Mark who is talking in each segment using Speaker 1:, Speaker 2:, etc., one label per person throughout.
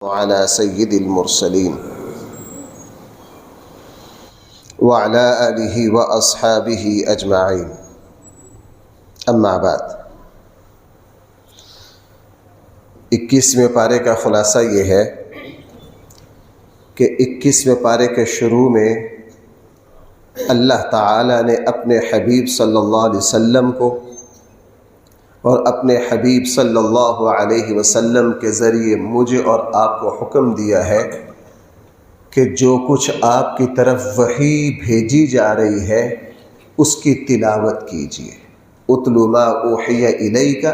Speaker 1: وعلى سيد المرسلين وعلى آله وأصحابه أجمعين أما بعد 21ویں پارے کا خلاصہ یہ ہے کہ 21ویں پارے کے شروع میں اللہ تعالی نے اپنے حبیب صلی اللہ علیہ وسلم کو اور اپنے حبیب صلی اللہ علیہ وسلم کے ذریعے مجھے اور آپ کو حکم دیا ہے کہ جو کچھ آپ کی طرف وحی بھیجی جا رہی ہے اس کی تلاوت کیجیے۔ اتل ما اوحی الیک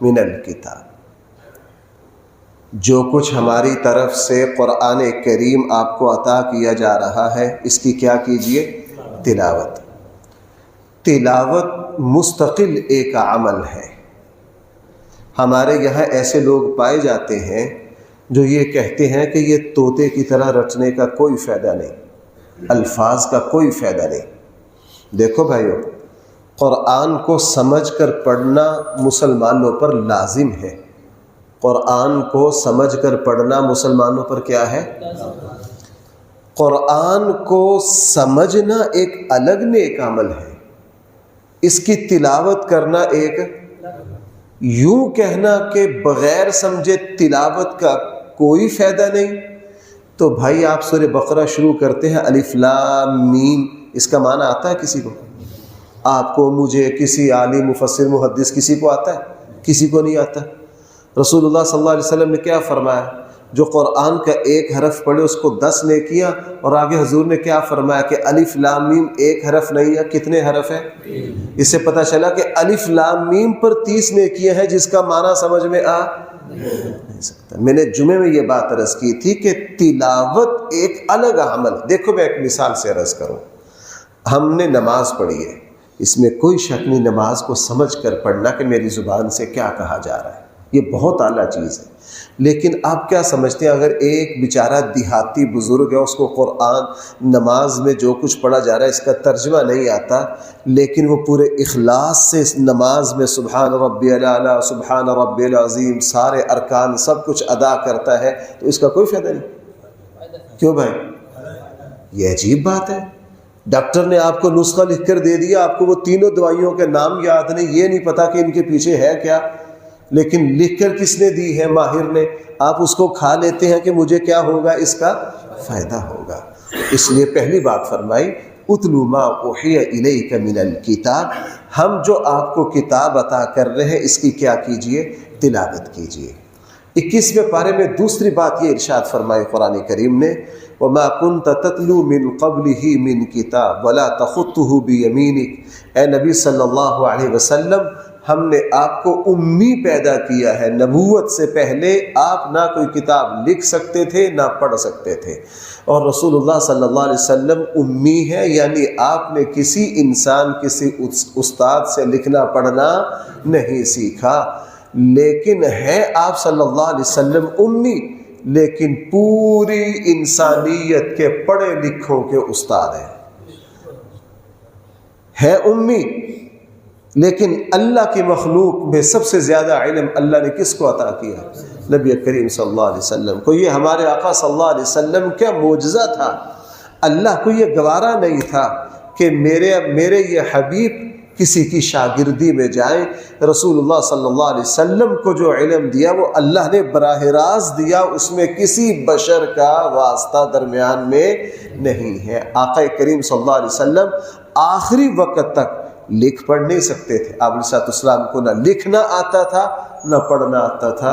Speaker 1: من الکتاب، جو کچھ ہماری طرف سے قرآن کریم آپ کو عطا کیا جا رہا ہے اس کی کیا کیجیے؟ تلاوت۔ تلاوت مستقل ایک عمل ہے۔ ہمارے یہاں ایسے لوگ پائے جاتے ہیں جو یہ کہتے ہیں کہ یہ طوطے کی طرح رٹنے کا کوئی فائدہ نہیں، الفاظ کا کوئی فائدہ نہیں۔ دیکھو بھائیو، قرآن کو سمجھ کر پڑھنا مسلمانوں پر لازم ہے۔ قرآن کو سمجھ کر پڑھنا مسلمانوں پر کیا ہے؟ قرآن کو سمجھنا ایک الگ نیک عمل ہے، اس کی تلاوت کرنا ایک، یوں کہنا کہ بغیر سمجھے تلاوت کا کوئی فائدہ نہیں۔ تو بھائی آپ سورہ بقرہ شروع کرتے ہیں الف لام میم، اس کا معنی آتا ہے کسی کو؟ آپ کو، مجھے، کسی عالم مفسر محدث کسی کو آتا ہے؟ کسی کو نہیں آتا۔ رسول اللہ صلی اللہ علیہ وسلم نے کیا فرمایا؟ جو قرآن کا ایک حرف پڑھے اس کو 10 نیکیاں، اور آگے حضور نے کیا فرمایا کہ الف لام میم ایک حرف نہیں ہے، کتنے حرف ہیں؟ اس سے پتہ چلا کہ الف لام میم پر 30 نیکیاں ہیں، جس کا معنی سمجھ میں آ نہیں سکتا۔ میں نے جمعے میں یہ بات عرض کی تھی کہ تلاوت ایک الگ عمل۔ دیکھو میں ایک مثال سے عرض کروں، ہم نے نماز پڑھی ہے، اس میں کوئی شک نہیں نماز کو سمجھ کر پڑھنا کہ میری زبان سے کیا کہا جا رہا ہے، یہ بہت اعلیٰ چیز ہے۔ لیکن آپ کیا سمجھتے ہیں اگر ایک بیچارہ دیہاتی بزرگ ہے، اس کو قرآن نماز میں جو کچھ پڑھا جا رہا ہے اس کا ترجمہ نہیں آتا، لیکن وہ پورے اخلاص سے اس نماز میں سبحان ربی الاعلیٰ، سبحان ربی العظیم، سارے ارکان سب کچھ ادا کرتا ہے، تو اس کا کوئی فائدہ نہیں۔ کیوں بھائی؟ یہ عجیب بات ہے۔ ڈاکٹر نے آپ کو نسخہ لکھ کر دے دیا، آپ کو وہ تینوں دوائیوں کے نام یاد نہیں، یہ نہیں پتا کہ ان کے پیچھے ہے کیا، لیکن لکھ کر کس نے دی ہے؟ ماہر نے۔ آپ اس کو کھا لیتے ہیں کہ مجھے کیا ہوگا؟ اس کا فائدہ ہوگا۔ اس لیے پہلی بات فرمائی اتلو ما اوحی الیک من الکتاب، ہم جو آپ کو کتاب عطا کر رہے ہیں اس کی کیا کیجئے؟ تلاوت کیجئے۔ 21ویں پارے میں دوسری بات یہ ارشاد فرمائی قرآن کریم نے، وَمَا كُنْتَ تَتْلُو مِنْ قَبْلِهِ مِنْ كِتَابٍ وَلَا تَخُطُّهُ بِيَمِينِكَ، اے نبی صلی اللہ علیہ وسلم، ہم نے آپ کو امی پیدا کیا ہے۔ نبوت سے پہلے آپ نہ کوئی کتاب لکھ سکتے تھے نہ پڑھ سکتے تھے، اور رسول اللہ صلی اللہ علیہ وسلم امی ہے، یعنی آپ نے کسی انسان، کسی استاد سے لکھنا پڑھنا نہیں سیکھا، لیکن ہے آپ صلی اللہ علیہ وسلم امی، لیکن پوری انسانیت کے پڑھے لکھوں کے استاد ہیں۔ ہے امی، لیکن اللہ کی مخلوق میں سب سے زیادہ علم اللہ نے کس کو عطا کیا؟ نبی کریم صلی اللہ علیہ وسلم کو۔ یہ ہمارے آقا صلی اللہ علیہ وسلم کیا معجزہ تھا۔ اللہ کو یہ گوارا نہیں تھا کہ میرے یہ حبیب کسی کی شاگردی میں جائیں۔ رسول اللہ صلی اللہ علیہ وسلم کو جو علم دیا وہ اللہ نے براہ راست دیا، اس میں کسی بشر کا واسطہ درمیان میں نہیں ہے۔ آقا کریم صلی اللہ علیہ وسلم آخری وقت تک لکھ پڑھ نہیں سکتے تھے۔ آپ علیہ السلام کو نہ لکھنا آتا تھا نہ پڑھنا آتا تھا،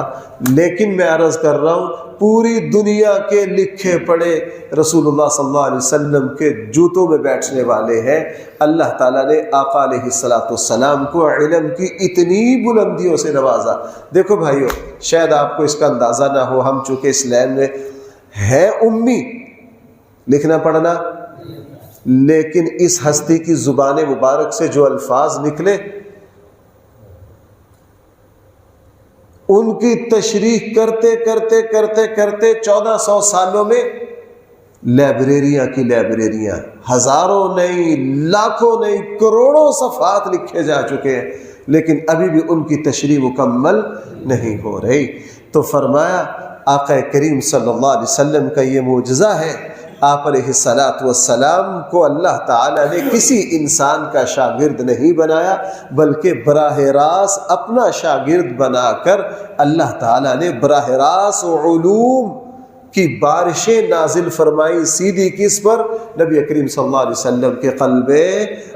Speaker 1: لیکن میں عرض کر رہا ہوں پوری دنیا کے لکھے پڑھے رسول اللہ صلی اللہ علیہ وسلم کے جوتوں میں بیٹھنے والے ہیں۔ اللہ تعالیٰ نے آقا علیہ السلام کو علم کی اتنی بلندیوں سے نوازا۔ دیکھو بھائیو، شاید آپ کو اس کا اندازہ نہ ہو، ہم چونکہ اس لین میں ہے امی، لکھنا پڑھنا، لیکن اس ہستی کی زبان مبارک سے جو الفاظ نکلے ان کی تشریح کرتے کرتے کرتے کرتے 1400 سالوں میں لائبریریاں کی لائبریریاں، ہزاروں نہیں، لاکھوں نہیں، کروڑوں صفحات لکھے جا چکے ہیں، لیکن ابھی بھی ان کی تشریح مکمل نہیں ہو رہی۔ تو فرمایا آقا کریم صلی اللہ علیہ وسلم کا یہ معجزہ ہے۔ آپ علیہ الصلاۃ والسلام کو اللہ تعالیٰ نے کسی انسان کا شاگرد نہیں بنایا، بلکہ براہ راست اپنا شاگرد بنا کر اللہ تعالیٰ نے براہ راست علوم کی بارشیں نازل فرمائی، سیدھی کس پر؟ نبی کریم صلی اللہ علیہ وسلم کے قلب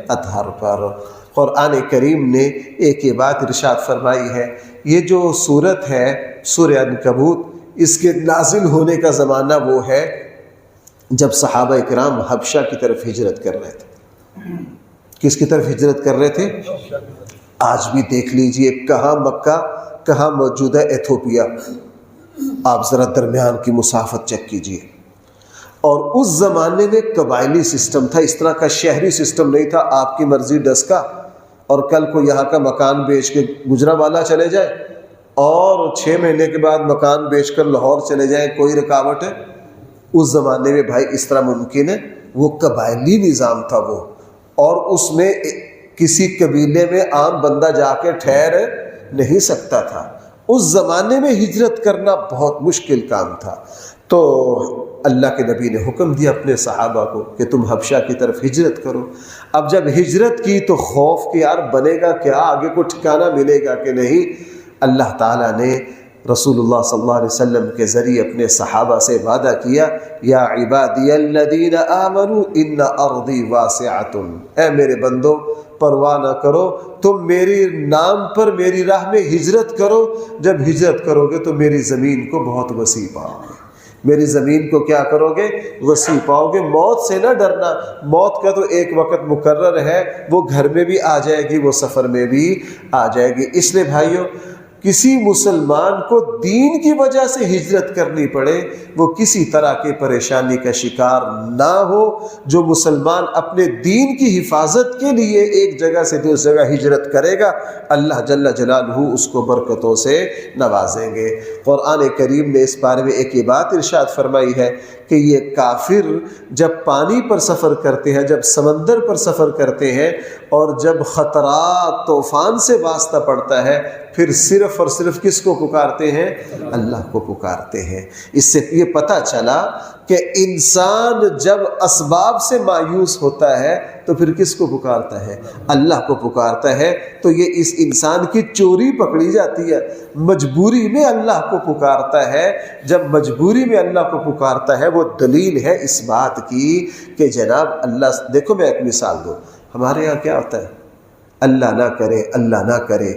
Speaker 1: اطہر پر۔ قرآن کریم نے ایک یہ بات ارشاد فرمائی ہے، یہ جو صورت ہے سورہ عنکبوت، اس کے نازل ہونے کا زمانہ وہ ہے جب صحابہ کرام حبشہ کی طرف ہجرت کر رہے تھے۔ کس کی طرف ہجرت کر رہے تھے؟ آج بھی دیکھ لیجئے کہاں مکہ، کہاں موجودہ ایتھوپیا، آپ ذرا درمیان کی مسافت چیک کیجئے۔ اور اس زمانے میں قبائلی سسٹم تھا، اس طرح کا شہری سسٹم نہیں تھا آپ کی مرضی ڈس کا، اور کل کو یہاں کا مکان بیچ کے گجرانوالہ چلے جائے اور 6 مہینے کے بعد مکان بیچ کر لاہور چلے جائیں، کوئی رکاوٹ ہے؟ اس زمانے میں بھائی اس طرح ممکن ہے؟ وہ قبائلی نظام تھا وہ، اور اس میں کسی قبیلے میں عام بندہ جا کے ٹھہر نہیں سکتا تھا۔ اس زمانے میں ہجرت کرنا بہت مشکل کام تھا۔ تو اللہ کے نبی نے حکم دیا اپنے صحابہ کو کہ تم حبشہ کی طرف ہجرت کرو۔ اب جب ہجرت کی تو خوف کہ یار بنے گا کیا، آگے کو ٹھکانہ ملے گا کہ نہیں۔ اللہ تعالیٰ نے رسول اللہ صلی اللہ علیہ وسلم کے ذریعے اپنے صحابہ سے وعدہ کیا، یا عبادی الذین آمنوا ان ارضی واسعۃ، اے میرے بندو پرواہ نہ کرو، تم میری نام پر میری راہ میں ہجرت کرو۔ جب ہجرت کرو گے تو میری زمین کو بہت وسیع پاؤ گے۔ میری زمین کو کیا کرو گے؟ وسیع پاؤ گے۔ موت سے نہ ڈرنا، موت کا تو ایک وقت مقرر ہے، وہ گھر میں بھی آ جائے گی، وہ سفر میں بھی آ جائے گی۔ اس لیے بھائیو، کسی مسلمان کو دین کی وجہ سے ہجرت کرنی پڑے، وہ کسی طرح کی پریشانی کا شکار نہ ہو۔ جو مسلمان اپنے دین کی حفاظت کے لیے ایک جگہ سے دوسری جگہ ہجرت کرے گا، اللہ جل جلالہ اس کو برکتوں سے نوازیں گے۔ قرآن کریم نے اس بارے میں ایک یہ بات ارشاد فرمائی ہے کہ یہ کافر جب پانی پر سفر کرتے ہیں، جب سمندر پر سفر کرتے ہیں، اور جب خطرات طوفان سے واسطہ پڑتا ہے، پھر صرف اور صرف کس کو پکارتے ہیں؟ اللہ کو پکارتے ہیں۔ اس سے یہ پتہ چلا کہ انسان جب اسباب سے مایوس ہوتا ہے تو پھر کس کو پکارتا ہے؟ اللہ کو پکارتا ہے۔ تو یہ اس انسان کی چوری پکڑی جاتی ہے، مجبوری میں اللہ کو پکارتا ہے۔ جب مجبوری میں اللہ کو پکارتا ہے، وہ دلیل ہے اس بات کی کہ جناب اللہ، دیکھو میں ایک مثال دوں، ہمارے یہاں کیا ہوتا ہے؟ اللہ نہ کرے، اللہ نہ کرے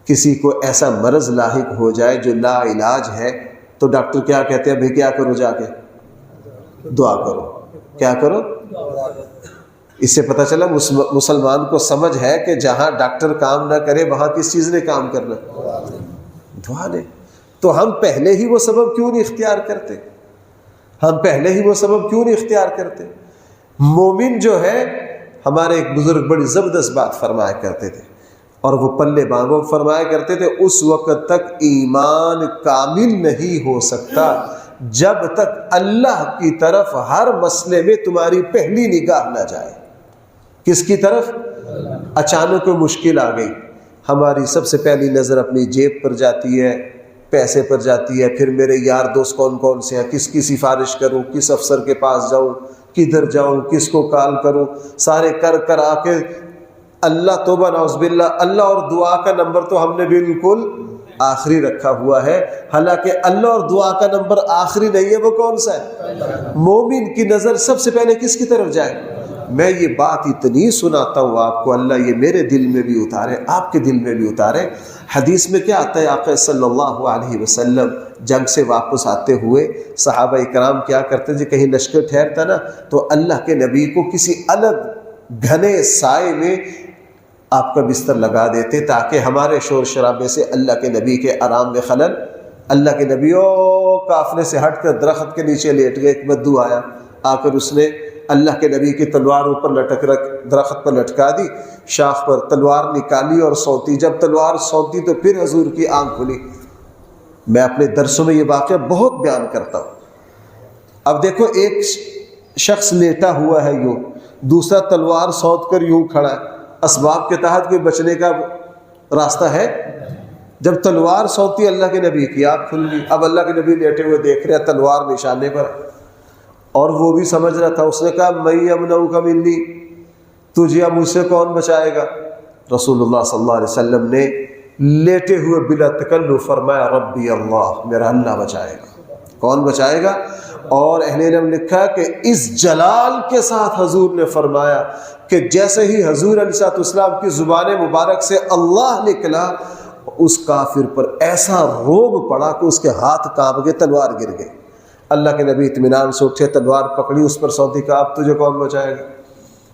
Speaker 1: کسی کو ایسا مرض لاحق ہو جائے جو لا علاج ہے، تو ڈاکٹر کیا کہتے ہیں؟ بھئی کیا کرو، جا کے دعا کرو۔ کیا کرو؟ اس سے پتہ چلا مسلمان کو سمجھ ہے کہ جہاں ڈاکٹر کام نہ کرے وہاں کس چیز نے کام کرنا؟ دعا نے۔ تو ہم پہلے ہی وہ سبب کیوں نہیں اختیار کرتے؟ ہم پہلے ہی وہ سبب کیوں نہیں اختیار کرتے؟ مومن جو ہے، ہمارے ایک بزرگ بڑی زبردست بات فرمایا کرتے تھے، اور وہ پلے بانگو فرمایا کرتے تھے، اس وقت تک ایمان کامل نہیں ہو سکتا جب تک اللہ کی طرف ہر مسئلے میں تمہاری پہلی نگاہ نہ جائے۔ کس کی طرف؟ اچانک کوئی مشکل آ گئی، ہماری سب سے پہلی نظر اپنی جیب پر جاتی ہے، پیسے پر جاتی ہے، پھر میرے یار دوست کون کون سے ہیں، کس کی سفارش کروں، کس افسر کے پاس جاؤں، کدھر جاؤں، کس کو کال کروں، سارے کر آ کے اللہ، توبہ نعوذ باللہ، اللہ اور دعا کا نمبر تو ہم نے بالکل آخری رکھا ہوا ہے، حالانکہ اللہ اور دعا کا نمبر آخری نہیں ہے، وہ کون سا ہے؟ مومن کی نظر سب سے پہلے کس کی طرف جائے؟ میں یہ بات اتنی سناتا ہوں آپ کو، اللہ یہ میرے دل میں بھی اتارے، آپ کے دل میں بھی اتارے۔ حدیث میں کیا آتا ہے؟ آقا صلی اللہ علیہ وسلم جنگ سے واپس آتے ہوئے صحابہ اکرام کیا کرتے تھے؟ کہیں لشکر ٹھہرتا نا تو اللہ کے نبی کو کسی الگ گھنے سائے میں آپ کا بستر لگا دیتے تاکہ ہمارے شور شرابے سے اللہ کے نبی کے آرام میں خلل۔ اللہ کے نبی قافلے سے ہٹ کر درخت کے نیچے لیٹ گئے، ایک بدو آیا، آ کر اس نے اللہ کے نبی کی تلوار اوپر لٹک رکھ درخت پر لٹکا دی، شاخ پر تلوار نکالی اور سونتی۔ جب تلوار سونتی تو پھر حضور کی آنکھ کھلی۔ میں اپنے درسوں میں یہ واقعہ بہت بیان کرتا ہوں۔ اب دیکھو، ایک شخص لیٹا ہوا ہے یوں، دوسرا تلوار سونت کر یوں کھڑا ہے، اسباب کے تحت کوئی بچنے کا راستہ ہے؟ جب تلوار سونتی اللہ کے نبی کی آنکھ کھل گئی. اب اللہ کے نبی لیٹے ہوئے دیکھ رہے ہیں تلوار نشانے پر, اور وہ بھی سمجھ رہا تھا. اس نے کہا میں یمنعک منی, تجھے مجھ سے کون بچائے گا؟ رسول اللہ صلی اللہ علیہ وسلم نے لیٹے ہوئے بلا تکلف فرمایا ربی اللہ, میرا اللہ بچائے گا. کون بچائے گا؟ اور اہل علم نے لکھا کہ اس جلال کے ساتھ حضور نے فرمایا کہ جیسے ہی حضور علیہ السلام کی زبان مبارک سے اللہ نکلا, اس کافر پر ایسا روب پڑا کہ اس کے ہاتھ کانپ گئے, تلوار گر گئی. اللہ کے نبی اطمینان سے اٹھے, تلوار پکڑی, اس پر سونتی, کہا اب تجھے کون بچائے گا؟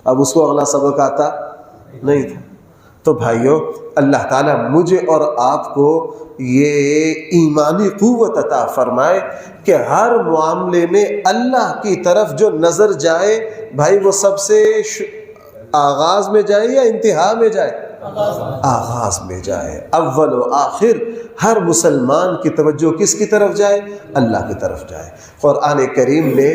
Speaker 1: اب اس کو اگلا سبق آتا نہیں تھا. تو بھائیو, اللہ تعالیٰ مجھے اور آپ کو یہ ایمانی قوت عطا فرمائے کہ ہر معاملے میں اللہ کی طرف جو نظر جائے, بھائی وہ سب سے آغاز میں جائے یا انتہا میں جائے؟ آغاز میں جائے. اول و آخر ہر مسلمان کی توجہ کس کی طرف جائے؟ اللہ کی طرف جائے. قرآن کریم نے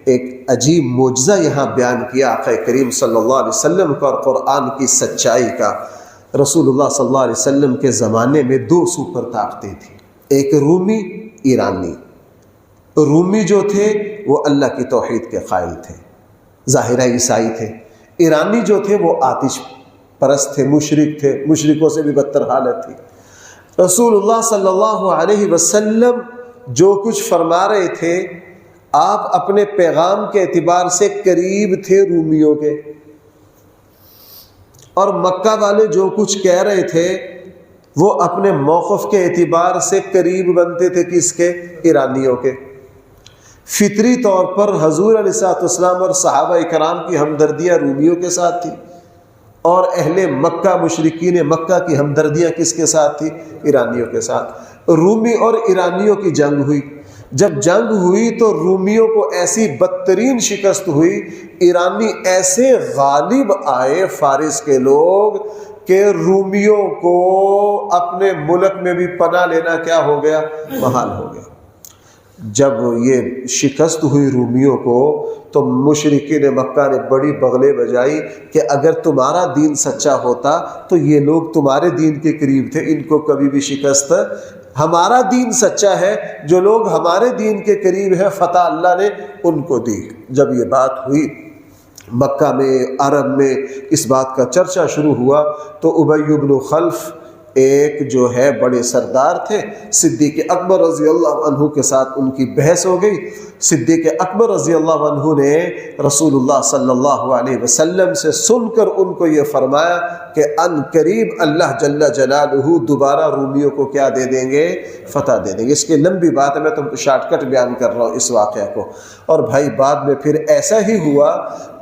Speaker 1: ایک عجیب معجزہ یہاں بیان کیا آقا کریم صلی اللہ علیہ وسلم کا اور قرآن کی سچائی کا. رسول اللہ صلی اللہ علیہ وسلم کے زمانے میں دو سپر طاقتیں تھیں, ایک رومی, ایرانی. رومی جو تھے وہ اللہ کی توحید کے قائل تھے, ظاہرہ عیسائی تھے. ایرانی جو تھے وہ آتش پرست تھے, مشرک تھے, مشرکوں سے بھی بدتر حالت تھی. رسول اللہ صلی اللہ علیہ وسلم جو کچھ فرما رہے تھے, آپ اپنے پیغام کے اعتبار سے قریب تھے رومیوں کے, اور مکہ والے جو کچھ کہہ رہے تھے وہ اپنے موقف کے اعتبار سے قریب بنتے تھے کس کے؟ ایرانیوں کے. فطری طور پر حضور علیہ السلام اور صحابہ کرام کی ہمدردیاں رومیوں کے ساتھ تھی, اور اہل مکہ مشرکین مکہ کی ہمدردیاں کس کے ساتھ تھی؟ ایرانیوں کے ساتھ. رومی اور ایرانیوں کی جنگ ہوئی. جب جنگ ہوئی تو رومیوں کو ایسی بدترین شکست ہوئی, ایرانی ایسے غالب آئے فارس کے لوگ کہ رومیوں کو اپنے ملک میں بھی پناہ لینا کیا ہو گیا؟ محال ہو گیا. جب یہ شکست ہوئی رومیوں کو تو مشرکین مکہ نے بڑی بغلے بجائی کہ اگر تمہارا دین سچا ہوتا تو یہ لوگ تمہارے دین کے قریب تھے, ان کو کبھی بھی شکست. ہمارا دین سچا ہے, جو لوگ ہمارے دین کے قریب ہیں فتح اللہ نے ان کو دی. جب یہ بات ہوئی مکہ میں, عرب میں اس بات کا چرچا شروع ہوا تو ابی بن خلف ایک جو ہے بڑے سردار تھے, صدیق اکبر رضی اللہ عنہ کے ساتھ ان کی بحث ہو گئی. صدیق اکبر رضی اللہ عنہ نے رسول اللہ صلی اللہ علیہ وسلم سے سن کر ان کو یہ فرمایا کہ ان قریب اللہ جل جلالہ دوبارہ رومیوں کو کیا دے دیں گے؟ فتح دے دیں گے. اس کی لمبی بات ہے, میں تو شارٹ کٹ بیان کر رہا ہوں اس واقعہ کو. اور بھائی بعد میں پھر ایسا ہی ہوا,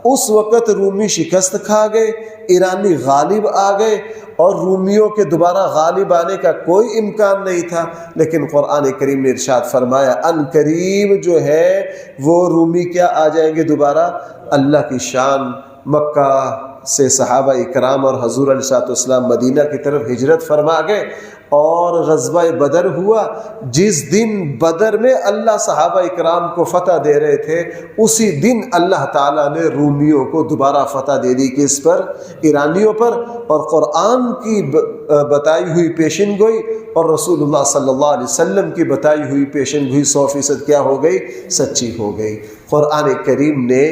Speaker 1: اس وقت رومی شکست کھا گئے, ایرانی غالب آ گئے, اور رومیوں کے دوبارہ غالب آنے کا کوئی امکان نہیں تھا. لیکن قرآن کریم نے ارشاد فرمایا ان قریب جو ہے وہ رومی کیا آ جائیں گے دوبارہ. اللہ کی شان. مکہ سے صحابہ اکرام اور حضور علیہ السلام مدینہ کی طرف ہجرت فرما گئے, اور غزوہ بدر ہوا. جس دن بدر میں اللہ صحابہ اکرام کو فتح دے رہے تھے, اسی دن اللہ تعالیٰ نے رومیوں کو دوبارہ فتح دے دی. کس پر؟ ایرانیوں پر. اور قرآن کی بتائی ہوئی پیشن گوئی اور رسول اللہ صلی اللہ علیہ وسلم کی بتائی ہوئی پیشن گوئی 100% کیا ہو گئی؟ سچی ہو گئی. قرآن کریم نے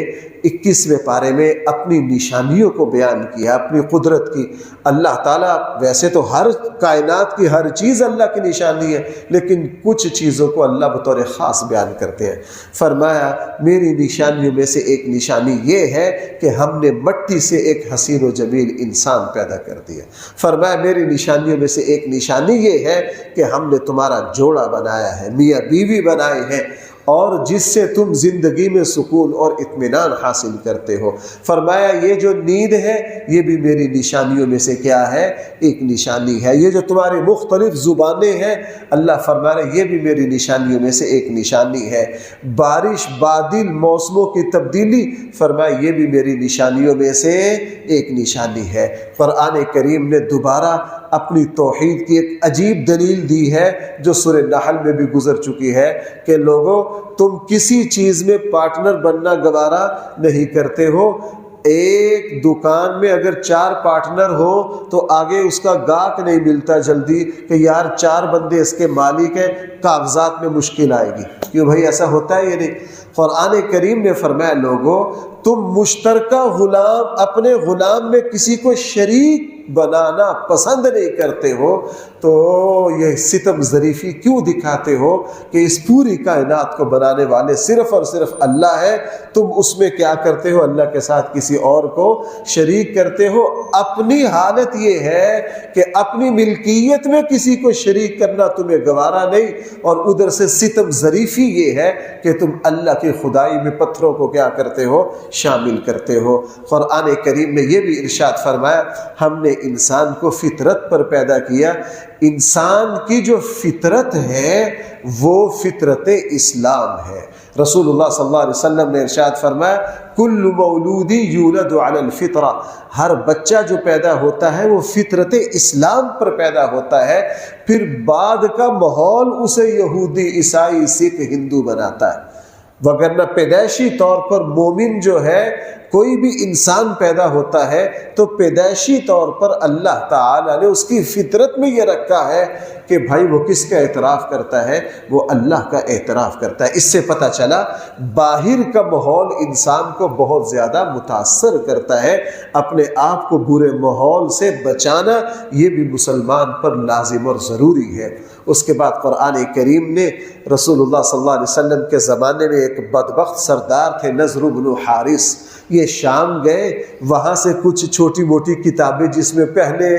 Speaker 1: 21ویں پارے میں اپنی نشانیوں کو بیان کیا, اپنی قدرت کی. اللہ تعالیٰ ویسے تو ہر کائنات کی ہر چیز اللہ کی نشانی ہے, لیکن کچھ چیزوں کو اللہ بطور خاص بیان کرتے ہیں. فرمایا میری نشانیوں میں سے ایک نشانی یہ ہے کہ ہم نے مٹی سے ایک حسین و جمیل انسان پیدا کر دیا. فرمایا میری نشانیوں میں سے ایک نشانی یہ ہے کہ ہم نے تمہارا جوڑا بنایا ہے, میاں بیوی بنائے ہیں, اور جس سے تم زندگی میں سکون اور اطمینان حاصل کرتے ہو. فرمایا یہ جو نیند ہے یہ بھی میری نشانیوں میں سے کیا ہے؟ ایک نشانی ہے. یہ جو تمہاری مختلف زبانیں ہیں, اللہ فرما رہے یہ بھی میری نشانیوں میں سے ایک نشانی ہے. بارش, بادل, موسموں کی تبدیلی, فرمایا یہ بھی میری نشانیوں میں سے ایک نشانی ہے. قرآن کریم نے دوبارہ اپنی توحید کی ایک عجیب دلیل دی ہے جو سورہ نحل میں بھی گزر چکی ہے کہ لوگوں تم کسی چیز میں پارٹنر بننا گوارا نہیں کرتے ہو, ایک دکان میں اگر 4 پارٹنر ہو تو آگے اس کا گاہک نہیں ملتا جلدی کہ یار 4 بندے اس کے مالک ہیں، کاغذات میں مشکل آئے گی. کیوں بھائی ایسا ہوتا ہے؟ یہ نہیں. قرآن کریم نے فرمایا لوگوں تم مشترکہ غلام اپنے غلام میں کسی کو شریک بنانا پسند نہیں کرتے ہو تو یہ ستم ظریفی کیوں دکھاتے ہو کہ اس پوری کائنات کو بنانے والے صرف اور صرف اللہ ہے، تم اس میں کیا کرتے ہو؟ اللہ کے ساتھ کسی اور کو شریک کرتے ہو. اپنی حالت یہ ہے کہ اپنی ملکیت میں کسی کو شریک کرنا تمہیں گوارا نہیں، اور ادھر سے ستم ظریفی یہ ہے کہ تم اللہ کی خدائی میں پتھروں کو کیا کرتے ہو؟ شامل کرتے ہو. قرآن کریم میں یہ بھی ارشاد فرمایا ہم نے انسان کو فطرت پر پیدا کیا. انسان کی جو فطرت ہے وہ فطرت اسلام ہے. رسول اللہ صلی اللہ علیہ وسلم نے ارشاد فرمایا کل مولود یولد علی الفطرہ، ہر بچہ جو پیدا ہوتا ہے وہ فطرت اسلام پر پیدا ہوتا ہے، پھر بعد کا ماحول اسے یہودی، عیسائی، سکھ، ہندو بناتا ہے. وگرنہ پیدائشی طور پر مومن جو ہے، کوئی بھی انسان پیدا ہوتا ہے تو پیدائشی طور پر اللہ تعالیٰ نے اس کی فطرت میں یہ رکھا ہے کہ بھائی وہ کس کا اعتراف کرتا ہے؟ وہ اللہ کا اعتراف کرتا ہے. اس سے پتہ چلا باہر کا ماحول انسان کو بہت زیادہ متاثر کرتا ہے. اپنے آپ کو برے ماحول سے بچانا یہ بھی مسلمان پر لازم اور ضروری ہے. اس کے بعد قرآن کریم نے رسول اللہ صلی اللہ علیہ وسلم کے زمانے میں ایک بدبخت سردار تھے نضر بن حارث. یہ شام گئے، وہاں سے کچھ چھوٹی موٹی کتابیں جس میں پہلے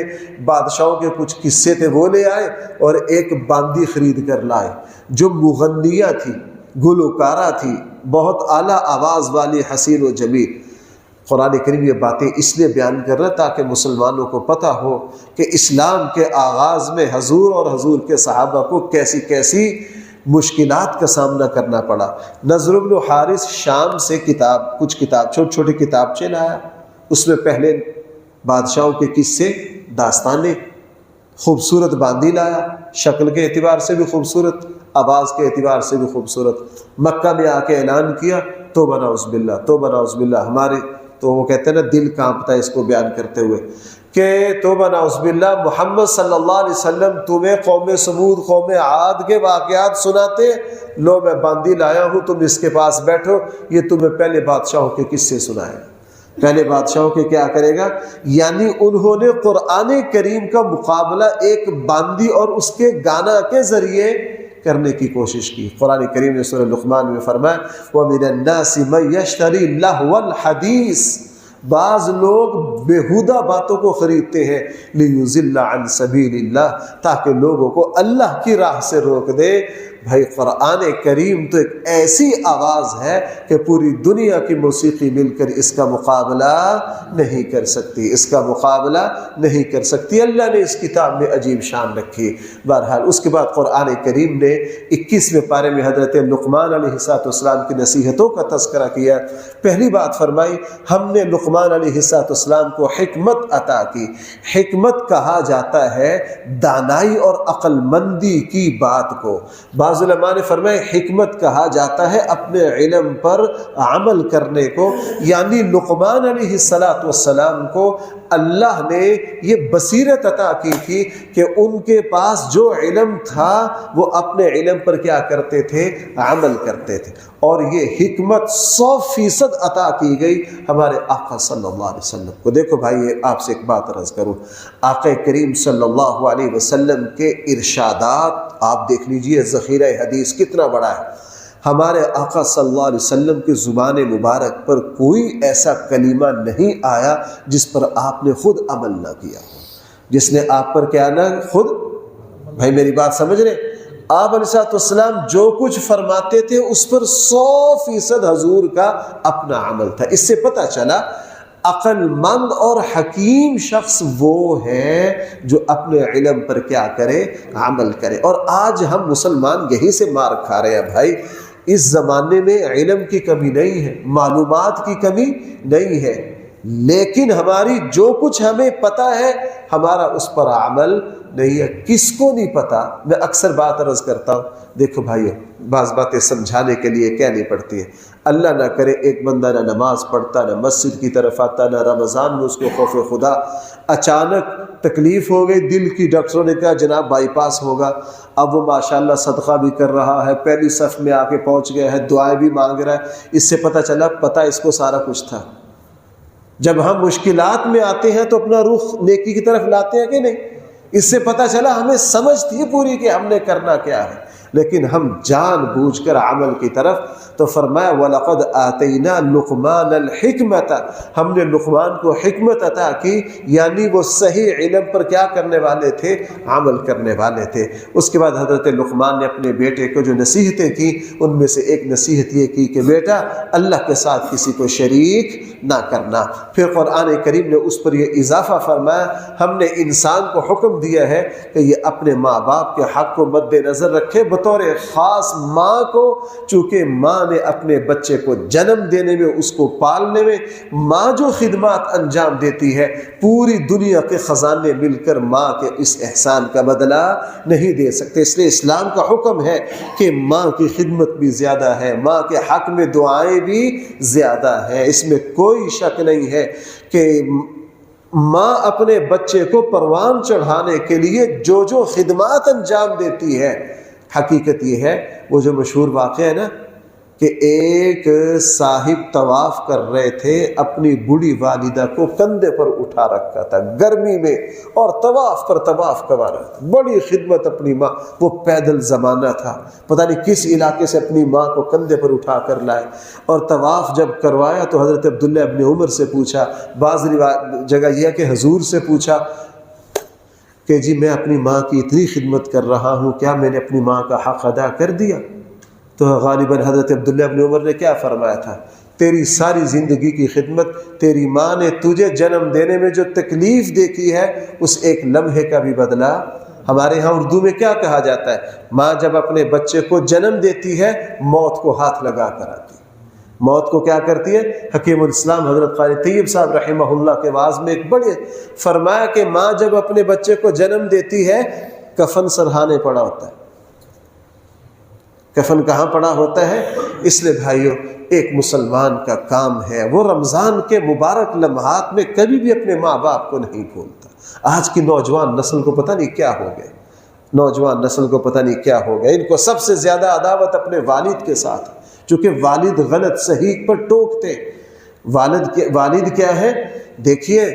Speaker 1: بادشاہوں کے کچھ قصے تھے وہ لے آئے، اور ایک باندی خرید کر لائے جو مغنیہ تھی، گلوکارہ تھی، بہت اعلیٰ آواز والی، حسین و جمیل. قرآن کریم یہ باتیں اس لیے بیان کر رہا ہے تاکہ مسلمانوں کو پتہ ہو کہ اسلام کے آغاز میں حضور اور حضور کے صحابہ کو کیسی کیسی مشکلات کا سامنا کرنا پڑا. نضر بن حارث شام سے کچھ کتاب چھوٹی چھوٹی کتابچے لایا، اس میں پہلے بادشاہوں کے قصے، داستانیں، خوبصورت باندی لایا، شکل کے اعتبار سے بھی خوبصورت، آواز کے اعتبار سے بھی خوبصورت. مکہ میں آ کے اعلان کیا توبہ نعوذ باللہ، توبہ نعوذ باللہ. ہمارے تو وہ کہتے ہیں نا دل کانپتا ہے اس کو بیان کرتے ہوئے کہ توبہ نعوذ باللہ، محمد صلی اللہ علیہ وسلم تمہیں قوم سمود، قوم عاد کے واقعات سناتے، لو میں باندی لایا ہوں، تم اس کے پاس بیٹھو، یہ تمہیں پہلے بادشاہوں کے قصے سنائے. پہلے بادشاہوں کے کیا کرے گا؟ یعنی انہوں نے قرآن کریم کا مقابلہ ایک باندی اور اس کے گانا کے ذریعے کرنے کی کوشش کی. قرآن کریم نے سورہ لقمان میں فرمایا وَمِنَ النَّاسِ مَن يَشْتَرِي لَهْوَ الْحَدِيثِ، بعض لوگ بیہودہ باتوں کو خریدتے ہیں لِيُضِلَّ عَن سَبِيلِ اللَّهِ، تاکہ لوگوں کو اللہ کی راہ سے روک دے. بھائی قرآن کریم تو ایک ایسی آواز ہے کہ پوری دنیا کی موسیقی مل کر اس کا مقابلہ نہیں کر سکتی، اس کا مقابلہ نہیں کر سکتی. اللہ نے اس کتاب میں عجیب شان رکھی. بہرحال اس کے بعد قرآن کریم نے 21ویں پارے میں حضرت لقمان علیہ السلام کی نصیحتوں کا تذکرہ کیا. پہلی بات فرمائی ہم نے لقمان علیہ السلام کو حکمت عطا کی. حکمت کہا جاتا ہے دانائی اور عقل مندی کی بات کو. بعض علماء نے فرمایا حکمت کہا جاتا ہے اپنے علم پر عمل کرنے کو. یعنی لقمان علیہ السلام کو اللہ نے یہ بصیرت عطا کی تھی کہ ان کے پاس جو علم تھا وہ اپنے علم پر کیا کرتے تھے؟ عمل کرتے تھے. اور یہ حکمت 100% عطا کی گئی ہمارے آقا صلی اللہ علیہ وسلم کو. دیکھو بھائی آپ سے ایک بات عرض کروں، آقا کریم صلی اللہ علیہ وسلم کے ارشادات آپ دیکھ لیجئے، ذخیرہ حدیث کتنا بڑا ہے. ہمارے آقا صلی اللہ علیہ وسلم کی زبان مبارک پر کوئی ایسا کلمہ نہیں آیا جس پر آپ نے خود عمل نہ کیا، جس نے آپ پر کیا نہ خود. بھائی میری بات سمجھ رہے؟ آپ علیہ السلام جو کچھ فرماتے تھے اس پر 100% حضور کا اپنا عمل تھا. اس سے پتہ چلا عقل مند اور حکیم شخص وہ ہے جو اپنے علم پر کیا کرے؟ عمل کرے. اور آج ہم مسلمان یہی سے مار کھا رہے ہیں. بھائی اس زمانے میں علم کی کمی نہیں ہے، معلومات کی کمی نہیں ہے، لیکن ہماری جو کچھ ہمیں پتہ ہے ہمارا اس پر عمل نہیں ہے۔ کس کو نہیں پتہ؟ میں اکثر بات عرض کرتا ہوں، دیکھو بھائیو، بعض باتیں سمجھانے کے لیے کہنی پڑتی ہیں۔ اللہ نہ کرے ایک بندہ نہ نماز پڑھتا، نہ مسجد کی طرف آتا، نہ رمضان میں اس کو خوف خدا، اچانک تکلیف ہو گئی دل کی، ڈاکٹروں نے کہا جناب بائی پاس ہوگا، اب وہ ماشاءاللہ صدقہ بھی کر رہا ہے، پہلی صف میں آ کے پہنچ گیا ہے، دعائیں بھی مانگ رہا ہے۔ اس سے پتہ چلا اس کو سارا کچھ تھا۔ جب ہم مشکلات میں آتے ہیں تو اپنا رخ نیکی کی طرف لاتے ہیں کہ نہیں؟ اس سے پتہ چلا ہمیں سمجھ تھی پوری کہ ہم نے کرنا کیا ہے، لیکن ہم جان بوجھ کر عمل کی طرف۔ تو فرمایا وَلَقَدْ آتَيْنَا لُقْمَانَ الْحِكْمَةَ، ہم نے لقمان کو حکمت عطا کی، یعنی وہ صحیح علم پر کیا کرنے والے تھے؟ عمل کرنے والے تھے۔ اس کے بعد حضرت لقمان نے اپنے بیٹے کو جو نصیحتیں کی، ان میں سے ایک نصیحت یہ کی کہ بیٹا اللہ کے ساتھ کسی کو شریک نہ کرنا۔ پھر قرآن کریم نے اس پر یہ اضافہ فرمایا، ہم نے انسان کو حکم دیا ہے کہ یہ اپنے ماں باپ کے حق کو مد نظر رکھے، بطور خاص ماں کو، چونکہ ماں نے اپنے بچے کو جنم دینے میں، اس کو پالنے میں، ماں جو خدمات انجام دیتی ہے، پوری دنیا کے خزانے مل کر ماں کے اس احسان کا بدلہ نہیں دے سکتے۔ اس لیے اسلام کا حکم ہے کہ ماں کی خدمت بھی زیادہ ہے، ماں کے حق میں دعائیں بھی زیادہ ہیں۔ اس میں کوئی شک نہیں ہے کہ ماں اپنے بچے کو پروان چڑھانے کے لیے جو خدمات انجام دیتی ہے، حقیقت یہ ہے، وہ جو مشہور واقعہ ہے نا کہ ایک صاحب طواف کر رہے تھے، اپنی بوڑھی والدہ کو کندھے پر اٹھا رکھا تھا گرمی میں، اور طواف پر طواف کروا رہا تھا، بڑی خدمت اپنی ماں، وہ پیدل زمانہ تھا، پتہ نہیں کس علاقے سے اپنی ماں کو کندھے پر اٹھا کر لائے، اور طواف جب کروایا تو حضرت عبداللہ ابن عمر سے پوچھا، بعض جگہ یہ کہ حضور سے پوچھا کہ جی میں اپنی ماں کی اتنی خدمت کر رہا ہوں، کیا میں نے اپنی ماں کا حق ادا کر دیا؟ تو غالباً حضرت عبداللہ ابن عمر نے کیا فرمایا تھا، تیری ساری زندگی کی خدمت، تیری ماں نے تجھے جنم دینے میں جو تکلیف دیکھی ہے، اس ایک لمحے کا بھی بدلہ۔ ہمارے ہاں اردو میں کیا کہا جاتا ہے، ماں جب اپنے بچے کو جنم دیتی ہے موت کو ہاتھ لگا کر آتی ہے۔ موت کو کیا کرتی ہے؟ حکیم الاسلام حضرت قاری طیب صاحب رحمہ اللہ کے واعظ میں ایک بڑے فرمایا کہ ماں جب اپنے بچے کو جنم دیتی ہے کفن سرہانے پڑا ہوتا ہے۔ کفن کہاں پڑا ہوتا ہے؟ اس لیے بھائیو، ایک مسلمان کا کام ہے وہ رمضان کے مبارک لمحات میں کبھی بھی اپنے ماں باپ کو نہیں بھولتا۔ آج کی نوجوان نسل کو پتہ نہیں کیا ہو گئے، نوجوان نسل کو پتہ نہیں کیا ہو گیا، ان کو سب سے زیادہ عداوت اپنے والد کے ساتھ، چونکہ والد غلط صحیح پر ٹوکتے۔ والد کیا ہے؟ دیکھیے،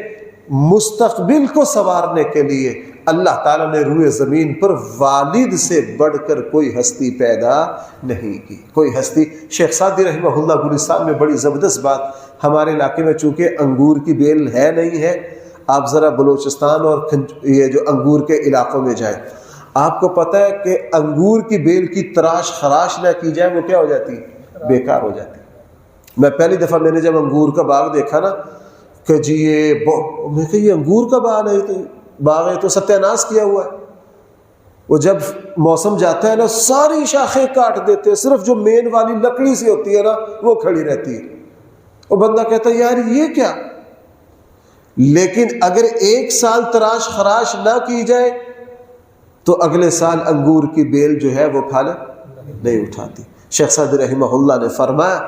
Speaker 1: مستقبل کو سنوارنے کے لیے اللہ تعالیٰ نے روئے زمین پر والد سے بڑھ کر کوئی ہستی پیدا نہیں کی، کوئی ہستی۔ شیخ سعدی رحمہ اللہ گلستان میں بڑی زبردست بات، ہمارے علاقے میں چونکہ انگور کی بیل ہے نہیں ہے، آپ ذرا بلوچستان اور یہ جو انگور کے علاقوں میں جائیں، آپ کو پتہ ہے کہ انگور کی بیل کی تراش خراش نہ کی جائے وہ کیا ہو جاتی ہے؟ بیکار ہو جاتی ہے۔ میں پہلی دفعہ میں نے جب انگور کا باغ دیکھا نا کہ جی میں کہ یہ انگور کا باغ ہے تو ستیہ ناش کیا ہوا ہے۔ وہ جب موسم جاتا ہے نا ساری شاخیں کاٹ دیتے ہیں، صرف جو مین والی لکڑی سی ہوتی ہے نا وہ کھڑی رہتی ہے۔ وہ بندہ کہتا ہے یار یہ کیا؟ لیکن اگر ایک سال تراش خراش نہ کی جائے تو اگلے سال انگور کی بیل جو ہے وہ پھل نہیں اٹھاتی۔ شیخ سعدی رحمہ اللہ نے فرمایا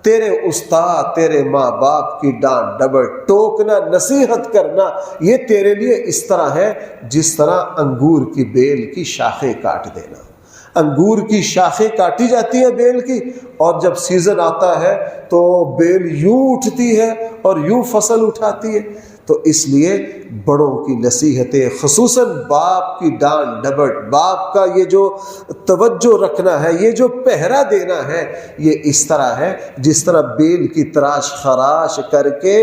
Speaker 1: تیرے استاد، تیرے ماں باپ کی ڈانٹ ڈبر ٹوکنا، نصیحت کرنا، یہ تیرے لیے اس طرح ہے جس طرح انگور کی بیل کی شاخیں کاٹ دینا۔ انگور کی شاخیں کاٹی جاتی ہیں بیل کی، اور جب سیزن آتا ہے تو بیل یوں اٹھتی ہے اور یوں فصل اٹھاتی ہے۔ تو اس لیے بڑوں کی نصیحتیں، خصوصاً باپ کی ڈانٹ ڈبٹ، باپ کا یہ جو توجہ رکھنا ہے، یہ جو پہرا دینا ہے، یہ اس طرح ہے جس طرح بیل کی تراش خراش کر کے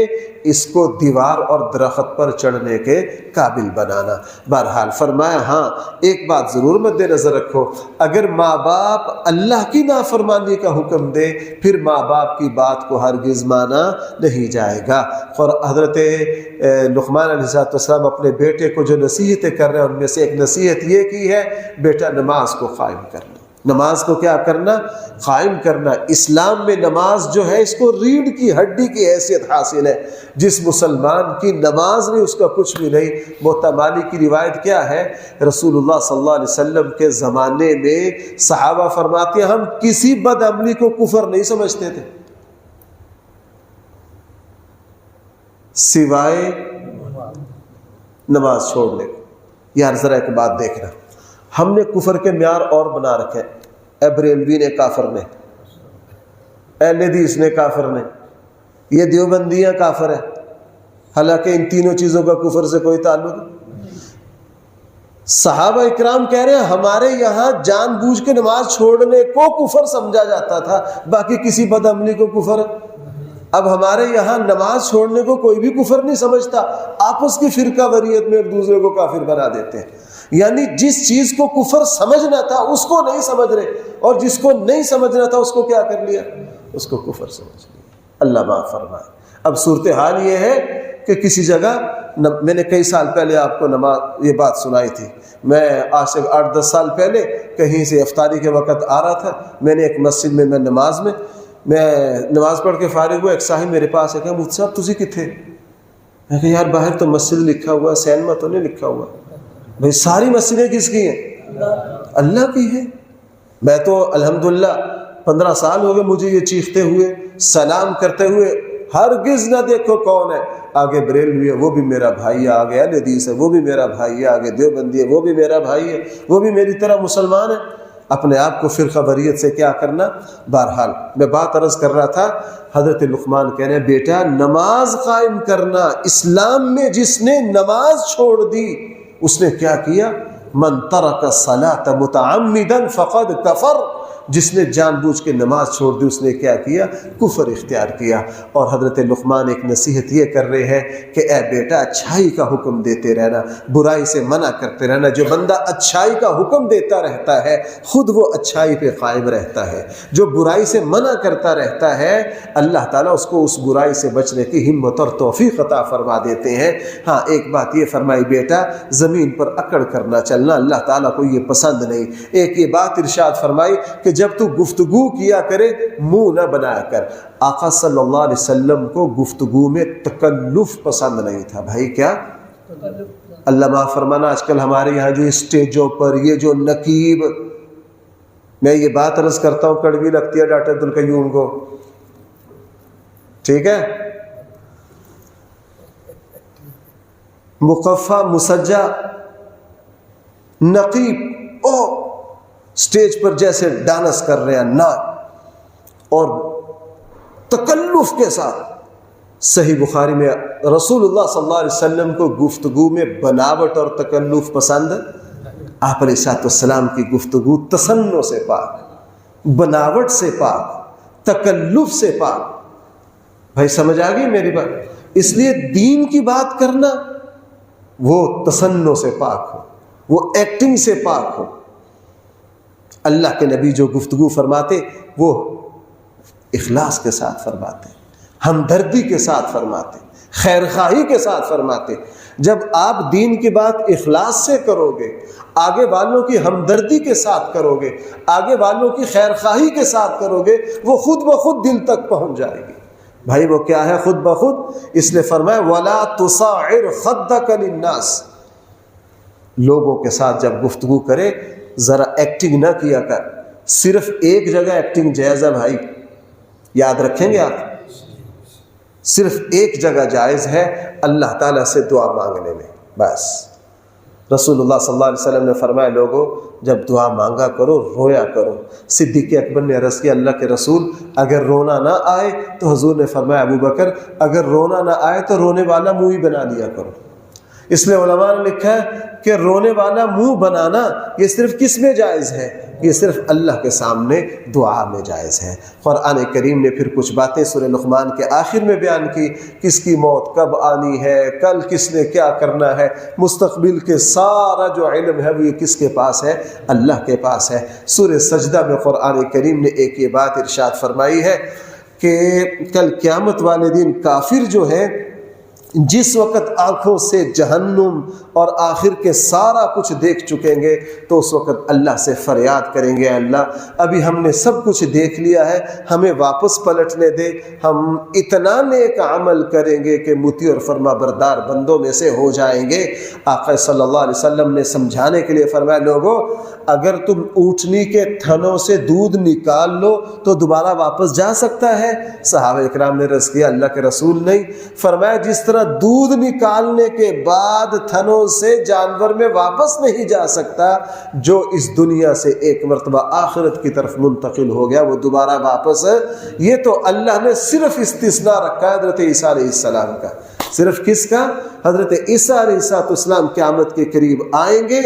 Speaker 1: اس کو دیوار اور درخت پر چڑھنے کے قابل بنانا۔ بہرحال فرمایا ہاں ایک بات ضرور مد نظر رکھو، اگر ماں باپ اللہ کی نافرمانی کا حکم دے پھر ماں باپ کی بات کو ہرگز مانا نہیں جائے گا۔ اور حضرت لقمان علیہ السلام اپنے بیٹے کو جو نصیحتیں کر رہے ہیں ان میں سے ایک نصیحت یہ کی ہے بیٹا نماز کو قائم کرنا، نماز کو کیا کرنا؟ قائم کرنا۔ اسلام میں نماز جو ہے اس کو ریڑھ کی ہڈی کی حیثیت حاصل ہے۔ جس مسلمان کی نماز نہیں اس کا کچھ بھی نہیں۔ موطا مالی کی روایت کیا ہے؟ رسول اللہ صلی اللہ علیہ وسلم کے زمانے میں صحابہ فرماتے ہیں ہم کسی بد عملی کو کفر نہیں سمجھتے تھے سوائے نماز چھوڑنے کو۔ یار ذرا ایک بات دیکھنا، ہم نے کفر کے معیار اور بنا رکھے ہیں۔ اے بریلوی نے کافر نے، اہل حدیث نے کافر نے، یہ دیوبندیاں کافر ہیں، حالانکہ ان تینوں چیزوں کا کفر سے کوئی تعلق نہیں۔ صحابہ اکرام کہہ رہے ہیں ہمارے یہاں جان بوجھ کے نماز چھوڑنے کو کفر سمجھا جاتا تھا، باقی کسی بد عملی کو کفر۔ اب ہمارے یہاں نماز چھوڑنے کو کوئی بھی کفر نہیں سمجھتا، آپس کی فرقہ واریت میں ایک دوسرے کو کافر بنا دیتے ہیں۔ یعنی جس چیز کو کفر سمجھنا تھا اس کو نہیں سمجھ رہے، اور جس کو نہیں سمجھنا تھا اس کو کیا کر لیا؟ اس کو کفر سمجھ لیا۔ اللہ معاف فرمائے۔ اب صورتحال یہ ہے کہ کسی جگہ میں نے کئی سال پہلے آپ کو یہ بات سنائی تھی، میں آج سے 8-10 سال پہلے کہیں سے افطاری کے وقت آ رہا تھا، میں نے ایک مسجد میں نماز پڑھ کے فارغ ہوا، ایک صاحب میرے پاس ہے کہ مفتی صاحب تسی کتھے؟ میں کہا یار باہر تو مسجد لکھا ہوا ہے، سینما تو نہیں لکھا ہوا۔ بھائی ساری مسجدیں کس کی ہیں؟ اللہ کی ہیں۔ میں تو الحمدللہ 15 سال ہو گئے مجھے یہ چیختے ہوئے، سلام کرتے ہوئے، ہرگز نہ دیکھو کون ہے، آگے بریلوی ہے وہ بھی میرا بھائی ہے، آگے اہل حدیث ہے وہ بھی میرا بھائی ہے، آگے دیوبندی ہے وہ بھی میرا بھائی ہے، وہ بھی میری طرح مسلمان ہے۔ اپنے آپ کو فرقہ واریت سے کیا کرنا؟ بہرحال میں بات عرض کر رہا تھا، حضرت لقمان کہہ رہے ہیں بیٹا نماز قائم کرنا، اسلام میں جس نے نماز چھوڑ دی اس نے کیا کیا؟ من ترک الصلاۃ متعمدا فقد کفر، جس نے جان بوجھ کے نماز چھوڑ دی اس نے کیا کیا؟ کفر اختیار کیا۔ اور حضرت لقمان ایک نصیحت یہ کر رہے ہیں کہ اے بیٹا اچھائی کا حکم دیتے رہنا، برائی سے منع کرتے رہنا۔ جو بندہ اچھائی کا حکم دیتا رہتا ہے خود وہ اچھائی پہ قائم رہتا ہے، جو برائی سے منع کرتا رہتا ہے اللہ تعالیٰ اس کو اس برائی سے بچنے کی ہمت اور توفیق عطا فرما دیتے ہیں۔ ہاں ایک بات یہ فرمائی بیٹا زمین پر اکڑ کرنا چلنا اللہ تعالیٰ کو یہ پسند نہیں۔ ایک یہ بات ارشاد فرمائی کہ جب تو گفتگو کیا کرے منہ نہ بنایا کر۔ آقا صلی اللہ علیہ وسلم کو گفتگو میں تکلف پسند نہیں تھا۔ بھائی کیا؟ اللہ معاف فرمانا آج کل ہمارے یہاں جو اسٹیجوں پر یہ جو نقیب، میں یہ بات عرض کرتا ہوں کڑوی لگتی ہے ڈاکٹر عبدالقیوم کو، ٹھیک ہے، مقفع مسجع نقیب سٹیج پر جیسے ڈانس کر رہے ہیں نا، اور تکلف کے ساتھ۔ صحیح بخاری میں رسول اللہ صلی اللہ علیہ وسلم کو گفتگو میں بناوٹ اور تکلف پسند، آپ علیہ الصلوۃ والسلام کی گفتگو تصنع سے پاک، بناوٹ سے پاک، تکلف سے پاک۔ بھائی سمجھ آ گئی میری بات؟ اس لیے دین کی بات کرنا وہ تصنع سے پاک ہو، وہ ایکٹنگ سے پاک ہو۔ اللہ کے نبی جو گفتگو فرماتے وہ اخلاص کے ساتھ فرماتے، ہمدردی کے ساتھ فرماتے، خیرخواہی کے ساتھ فرماتے۔ جب آپ دین کی بات اخلاص سے کرو گے، آگے والوں کی ہمدردی کے ساتھ کرو گے، آگے والوں کی خیرخواہی کے ساتھ کرو گے، وہ خود بخود دل تک پہنچ جائے گی۔ بھائی وہ کیا ہے خود بخود؟ اس لیے فرمایا وَلَا تُصَعِّرْ خَدَّكَ لِلنَّاسِ، لوگوں کے ساتھ جب گفتگو کرے ذرا ایکٹنگ نہ کیا کر۔ صرف ایک جگہ ایکٹنگ جائز ہے بھائی، یاد رکھیں گے آپ، صرف ایک جگہ جائز ہے اللہ تعالیٰ سے دعا مانگنے میں، بس۔ رسول اللہ صلی اللہ علیہ وسلم نے فرمایا لوگوں جب دعا مانگا کرو رویا کرو۔ صدیق اکبر نے عرض کیا اللہ کے رسول اگر رونا نہ آئے تو حضور نے فرمایا ابو بکر اگر رونا نہ آئے تو رونے والا منہ ہی بنا لیا کرو۔ اس لیے علماء نے لکھا ہے کہ رونے والا منہ بنانا یہ صرف کس میں جائز ہے؟ یہ صرف اللہ کے سامنے دعا میں جائز ہے۔ قرآن کریم نے پھر کچھ باتیں سورہ لقمان کے آخر میں بیان کی، کس کی موت کب آنی ہے، کل کس نے کیا کرنا ہے، مستقبل کے سارا جو علم ہے وہ کس کے پاس ہے؟ اللہ کے پاس ہے۔ سورہ سجدہ میں قرآن کریم نے ایک یہ بات ارشاد فرمائی ہے کہ کل قیامت والے دن کافر جو ہے جس وقت آنکھوں سے جہنم اور آخر کے سارا کچھ دیکھ چکیں گے تو اس وقت اللہ سے فریاد کریں گے، اللہ ابھی ہم نے سب کچھ دیکھ لیا ہے، ہمیں واپس پلٹنے دے، ہم اتنا نیک عمل کریں گے کہ مطیع اور فرما بردار بندوں میں سے ہو جائیں گے۔ آقا صلی اللہ علیہ وسلم نے سمجھانے کے لیے فرمایا، لوگوں اگر تم اونٹنی کے تھنوں سے دودھ نکال لو تو دوبارہ واپس جا سکتا ہے؟ صحابہ اکرام نے عرض کیا، اللہ کے رسول نہیں۔ فرمایا جس طرح دودھ نکالنے کے بعد تھنوں سے جانور میں واپس نہیں جا سکتا، جو اس دنیا سے ایک مرتبہ آخرت کی طرف منتقل ہو گیا وہ دوبارہ واپس۔ یہ تو اللہ نے صرف استثناء رکھا ہے حضرت عیسیٰ علیہ السلام کا۔ صرف کس کا؟ حضرت عیسیٰ علیہ السلام قیامت کے قریب آئیں گے،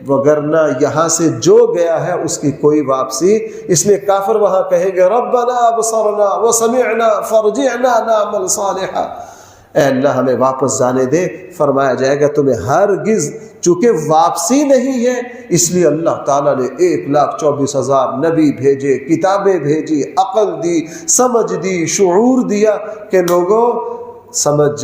Speaker 1: وگرنہ یہاں سے جو گیا ہے اس کی کوئی واپسی۔ اس لیے کافر وہاں کہیں گے ربنا ابصرنا وسمعنا فرجعنا نعمل صالحا، اے اللہ ہمیں واپس جانے دے۔ فرمایا جائے گا تمہیں ہرگز، چونکہ واپسی نہیں ہے اس لیے اللہ تعالیٰ نے 1,24,000 نبی بھیجے، کتابیں بھیجی، عقل دی، سمجھ دی، شعور دیا کہ لوگوں سمجھ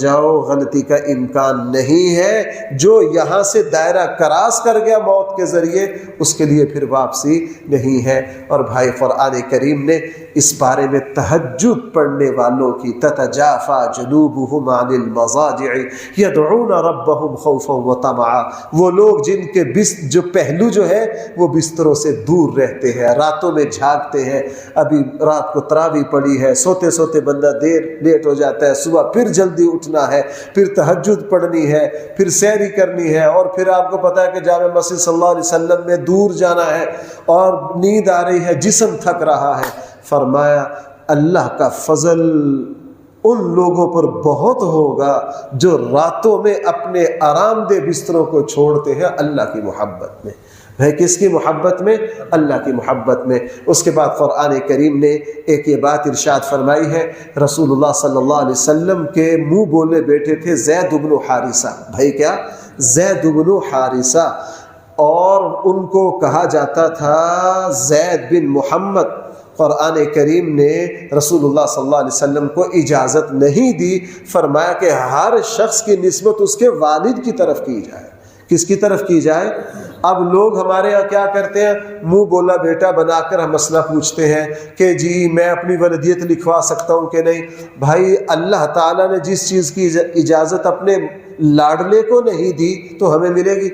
Speaker 1: جاؤ غلطی کا امکان نہیں ہے۔ جو یہاں سے دائرہ کراس کر گیا موت کے ذریعے اس کے لیے پھر واپسی نہیں ہے۔ اور بھائی قرآن کریم نے اس بارے میں تہجد پڑھنے والوں کی تتجافا جنوبہم عن المضاجع یدعون ربہم خوفا وطمعا، وہ لوگ جن کے جو پہلو جو ہے وہ بستروں سے دور رہتے ہیں، راتوں میں جھاگتے ہیں۔ ابھی رات کو تراویح پڑی ہے، سوتے سوتے بندہ لیٹ ہو جاتا ہے، صبح پھر جلدی اٹھنا ہے، پھر تہجد پڑھنی ہے، پھر سحری کرنی ہے، اور پھر آپ کو پتا ہے کہ جامع مسجد صلی اللہ علیہ وسلم میں دور جانا ہے اور نیند آ رہی ہے، جسم تھک رہا ہے۔ فرمایا اللہ کا فضل ان لوگوں پر بہت ہوگا جو راتوں میں اپنے آرام دہ بستروں کو چھوڑتے ہیں اللہ کی محبت میں۔ ہے کس کی محبت میں؟ اللہ کی محبت میں۔ اس کے بعد قرآن کریم نے ایک یہ بات ارشاد فرمائی ہے، رسول اللہ صلی اللہ علیہ وسلم کے منہ بولے بیٹھے تھے زید بن حارثہ، بھائی کیا؟ زید بن حارثہ، اور ان کو کہا جاتا تھا زید بن محمد۔ قرآن کریم نے رسول اللہ صلی اللہ علیہ وسلم کو اجازت نہیں دی، فرمایا کہ ہر شخص کی نسبت اس کے والد کی طرف کی جائے۔ کس کی طرف کی جائے؟ اب لوگ ہمارے یہاں کیا کرتے ہیں، منہ بولا بیٹا بنا کر ہم مسئلہ پوچھتے ہیں کہ جی میں اپنی ولدیت لکھوا سکتا ہوں کہ نہیں۔ بھائی اللہ تعالیٰ نے جس چیز کی اجازت اپنے لاڈلے کو نہیں دی تو ہمیں ملے گی؟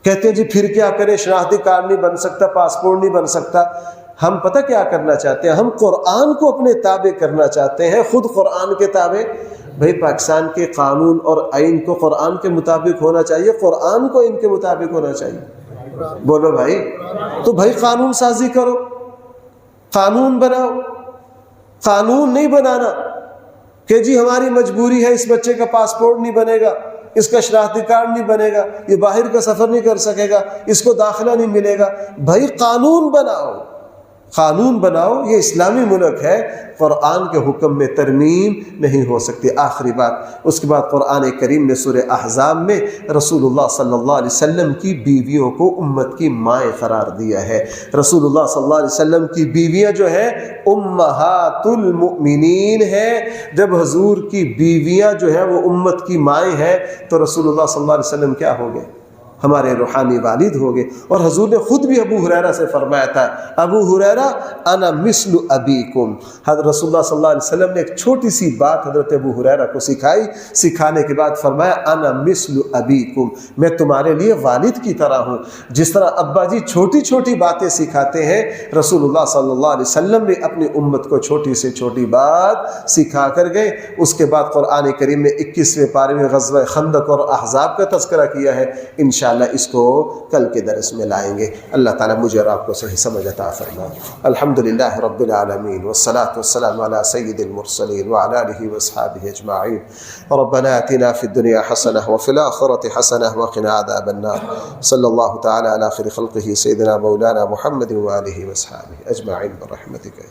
Speaker 1: کہتے ہیں جی پھر کیا کریں، شناختی کارڈ نہیں بن سکتا، پاسپورٹ نہیں بن سکتا۔ ہم پتہ کیا کرنا چاہتے ہیں، ہم قرآن کو اپنے تابع کرنا چاہتے ہیں، خود قرآن کے تابع۔ بھائی پاکستان کے قانون اور آئین کو قرآن کے مطابق ہونا چاہیے، قرآن کو ان کے مطابق ہونا چاہیے۔ بولو بھائی، تو بھائی قانون سازی کرو، قانون بناؤ۔ قانون نہیں بنانا کہ جی ہماری مجبوری ہے، اس بچے کا پاسپورٹ نہیں بنے گا، اس کا شناختی کارڈ نہیں بنے گا، یہ باہر کا سفر نہیں کر سکے گا، اس کو داخلہ نہیں ملے گا۔ بھائی قانون بناؤ، قانون بناؤ، یہ اسلامی ملک ہے، قرآن کے حکم میں ترمیم نہیں ہو سکتی۔ آخری بات، اس کے بعد قرآن کریم نے سورہ احزاب میں رسول اللہ صلی اللہ علیہ وسلم کی بیویوں کو امت کی مائیں قرار دیا ہے۔ رسول اللہ صلی اللہ علیہ وسلم کی بیویاں جو ہیں امہات المؤمنین ہیں۔ جب حضور کی بیویاں جو ہیں وہ امت کی مائیں ہیں تو رسول اللہ صلی اللہ علیہ وسلم کیا ہو گئے؟ ہمارے روحانی والد ہو گئے۔ اور حضور نے خود بھی ابو ہریرہ سے فرمایا تھا، ابو ہریرہ انا مثل ابیکم۔ حضرت رسول اللہ صلی اللہ علیہ وسلم نے ایک چھوٹی سی بات حضرت ابو ہریرہ کو سکھائی، سکھانے کے بعد فرمایا انا مثل ابیکم، میں تمہارے لیے والد کی طرح ہوں۔ جس طرح ابا جی چھوٹی چھوٹی باتیں سکھاتے ہیں، رسول اللہ صلی اللہ علیہ وسلم نے اپنی امت کو چھوٹی سے چھوٹی بات سکھا کر گئے۔ اس کے بعد قرآن کریم نے 21ویں پارے میں غزوہ خندق اور احزاب کا تذکرہ کیا ہے، انشاءاللہ اس کو کل کے درس میں لائیں گے۔ اللہ تعالیٰ مجھے اور آپ کو صحیح سمجھ عطا فرمائے۔ الحمدللہ رب العالمین والصلاة والسلام علی سید المرسلین وعلی آلہ واصحابہ اجمعین۔ ربنا آتنا فی الدنیا حسنہ وفی الآخرۃ حسنہ وقنا عذاب النار۔ صلی اللہ تعالی علی خیر خلقہ سیدنا مولانا محمد وآلہ واصحابہ اجمعین برحمتک۔